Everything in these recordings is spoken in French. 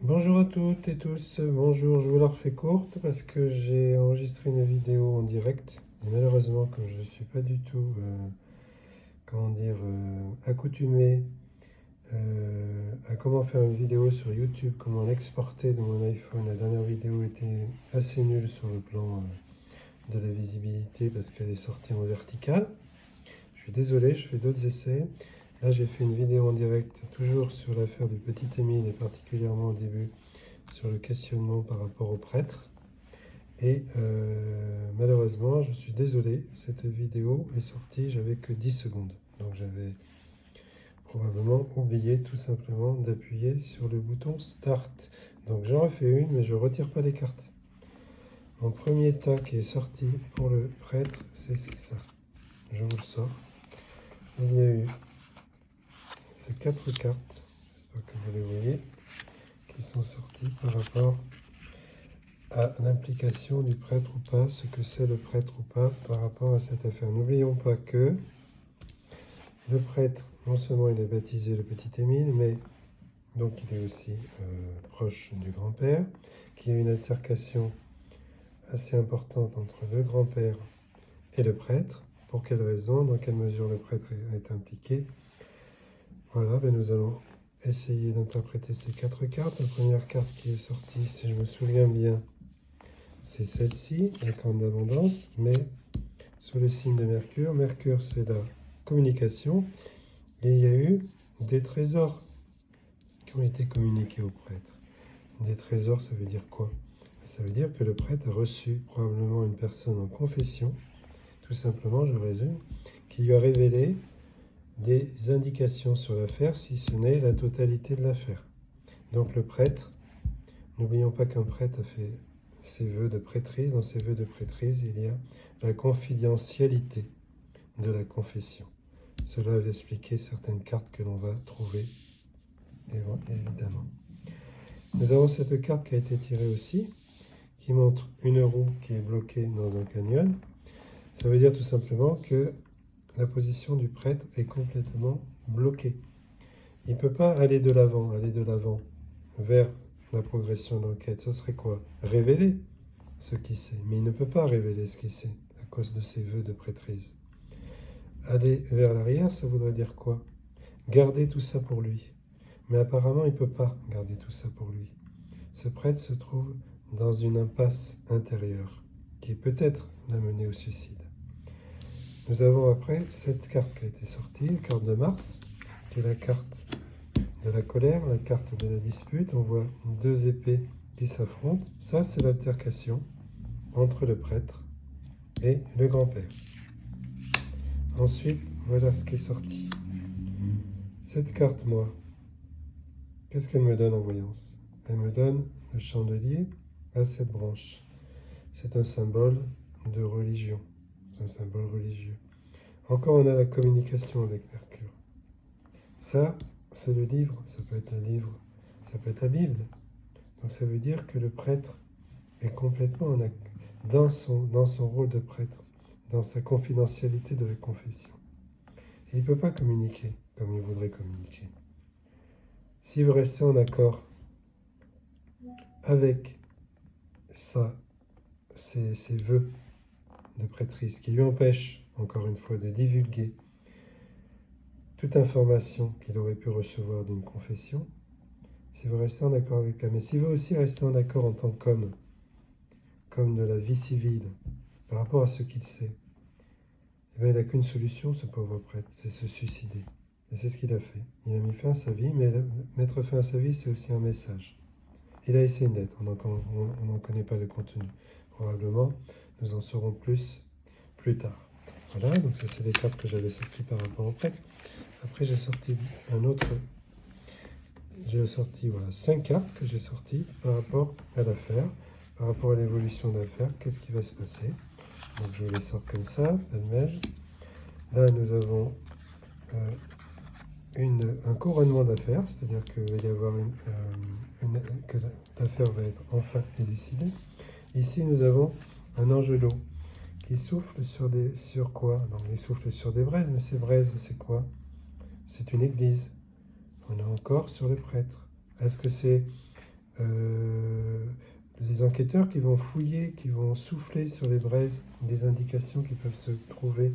Bonjour à toutes et tous, bonjour, je vous la refais courte parce que j'ai enregistré une vidéo en direct. Et malheureusement, comme je ne suis pas du tout, accoutumé à comment faire une vidéo sur YouTube, comment l'exporter de mon iPhone. La dernière vidéo était assez nulle sur le plan de la visibilité parce qu'elle est sortie en verticale. Je suis désolé, je fais d'autres essais. Là, j'ai fait une vidéo en direct, toujours sur l'affaire du petit Émile et particulièrement au début sur le questionnement par rapport au prêtre. Et malheureusement, je suis désolé, cette vidéo est sortie, j'avais que 10 secondes. Donc j'avais probablement oublié tout simplement d'appuyer sur le bouton Start. Donc j'en refais une, mais je ne retire pas les cartes. Mon premier tas qui est sorti pour le prêtre, c'est ça. Je vous le sors. Il y a eu ces 4 cartes, j'espère que vous les voyez, qui sont sorties par rapport à l'implication du prêtre ou pas, ce que c'est le prêtre ou pas par rapport à cette affaire. N'oublions pas que le prêtre, non seulement il est baptisé le petit Émile, mais donc il est aussi proche du grand-père, qu'il y a une altercation assez importante entre le grand-père et le prêtre. Pour quelle raison, dans quelle mesure le prêtre est impliqué. Voilà, ben nous allons essayer d'interpréter ces 4 cartes. La première carte qui est sortie, si je me souviens bien, c'est celle-ci, la carte d'abondance, mais sous le signe de Mercure. Mercure, c'est la communication. Et il y a eu des trésors qui ont été communiqués au prêtre. Des trésors, ça veut dire quoi? Ça veut dire que le prêtre a reçu probablement une personne en confession, tout simplement, je résume, qui lui a révélé des indications sur l'affaire, si ce n'est la totalité de l'affaire. Donc le prêtre, n'oublions pas qu'un prêtre a fait ses vœux de prêtrise. Dans ses vœux de prêtrise, il y a la confidentialité de la confession. Cela va expliquer certaines cartes que l'on va trouver, évidemment. Nous avons cette carte qui a été tirée aussi, qui montre une roue qui est bloquée dans un canyon. Ça veut dire tout simplement que la position du prêtre est complètement bloquée. Il ne peut pas aller de l'avant vers la progression de l'enquête. Ce serait quoi? Révéler ce qu'il sait. Mais il ne peut pas révéler ce qu'il sait à cause de ses vœux de prêtrise. Aller vers l'arrière, ça voudrait dire quoi? Garder tout ça pour lui. Mais apparemment, il ne peut pas garder tout ça pour lui. Ce prêtre se trouve dans une impasse intérieure qui peut-être l'a mené au suicide. Nous avons après cette carte qui a été sortie, la carte de Mars, qui est la carte de la colère, la carte de la dispute. On voit 2 épées qui s'affrontent. Ça, c'est l'altercation entre le prêtre et le grand-père. Ensuite, voilà ce qui est sorti. Cette carte, moi, qu'est-ce qu'elle me donne en voyance? Elle me donne le chandelier à 7 branches. C'est un symbole de religion. C'est un symbole religieux. Encore, on a la communication avec Mercure. Ça, c'est le livre. Ça peut être un livre. Ça peut être la Bible. Donc ça veut dire que le prêtre est complètement dans son rôle de prêtre, dans sa confidentialité de la confession. Et il ne peut pas communiquer comme il voudrait communiquer. S'il veut rester en accord avec ses vœux de prêtrise, qui lui empêchent, encore une fois, de divulguer toute information qu'il aurait pu recevoir d'une confession, s'il veut rester en accord avec elle, mais s'il veut aussi rester en accord en tant qu'homme, comme de la vie civile, par rapport à ce qu'il sait, eh bien, il n'a qu'une solution, ce pauvre prêtre, c'est se suicider. Et c'est ce qu'il a fait. Il a mis fin à sa vie, mais mettre fin à sa vie, c'est aussi un message. Il a essayé une lettre, on n'en connaît pas le contenu. Probablement, nous en saurons plus tard. Voilà, donc ça c'est les cartes que j'avais sorties par rapport au prêtre. Après j'ai sorti voilà, 5 cartes que j'ai sorties par rapport à l'affaire, par rapport à l'évolution de l'affaire, qu'est-ce qui va se passer. Donc je vous les sors comme ça, pêle-mêle. Là nous avons un couronnement d'affaires, c'est-à-dire qu'il va y avoir que l'affaire va être enfin élucidée. Ici nous avons un angelot qui souffle sur quoi? Donc il souffle sur des braises, mais ces braises c'est quoi? C'est une église. On est encore sur le prêtre. Est-ce que c'est les enquêteurs qui vont fouiller, qui vont souffler sur les braises des indications qui peuvent se trouver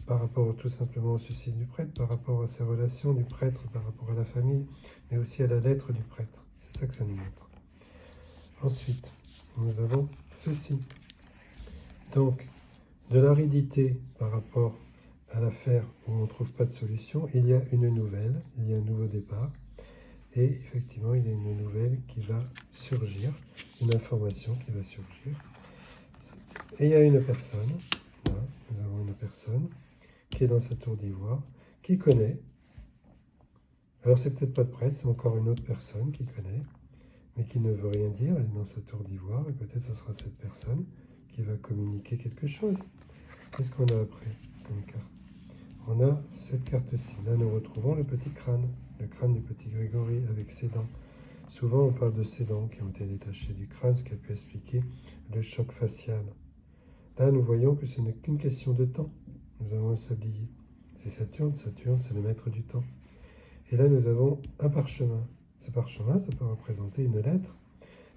par rapport tout simplement au suicide du prêtre, par rapport à ses relations du prêtre, par rapport à la famille, mais aussi à la lettre du prêtre. C'est ça que ça nous montre. Ensuite, nous avons ceci. Donc, de l'aridité par rapport à l'affaire où on ne trouve pas de solution, il y a une nouvelle, il y a un nouveau départ. Et effectivement, il y a une nouvelle qui va surgir, une information qui va surgir. Et il y a une personne, là, nous avons une personne qui est dans sa tour d'ivoire, qui connaît. Alors c'est peut-être pas de prêtre, c'est encore une autre personne qui connaît, mais qui ne veut rien dire, elle est dans sa tour d'ivoire, et peut-être ce sera cette personne qui va communiquer quelque chose. Qu'est-ce qu'on a après comme carte? On a cette carte-ci. Là, nous retrouvons le petit crâne du petit Grégory avec ses dents. Souvent, on parle de ses dents qui ont été détachées du crâne, ce qui a pu expliquer le choc facial. Là, nous voyons que ce n'est qu'une question de temps. Nous avons un sablier. C'est Saturne, Saturne, c'est le maître du temps. Et là, nous avons un parchemin. Ce parchemin, ça peut représenter une lettre.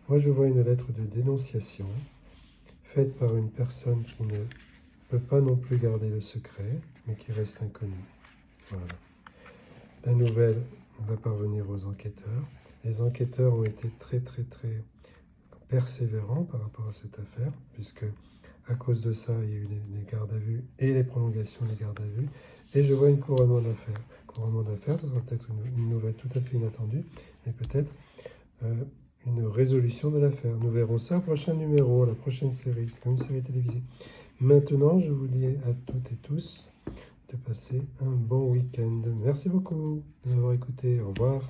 Moi, je vois une lettre de dénonciation faite par une personne qui ne peut pas non plus garder le secret, mais qui reste inconnue. Voilà. La nouvelle va parvenir aux enquêteurs. Les enquêteurs ont été très persévérants par rapport à cette affaire, puisque à cause de ça, il y a eu les gardes à vue et les prolongations des gardes à vue. Et je vois une couronnement d'affaires. Couronnement d'affaires, ce sera peut-être une nouvelle tout à fait inattendue, mais peut-être une résolution de l'affaire. Nous verrons ça au prochain numéro, la prochaine série. C'est comme une série télévisée. Maintenant, je vous dis à toutes et tous de passer un bon week-end. Merci beaucoup de m'avoir écouté. Au revoir.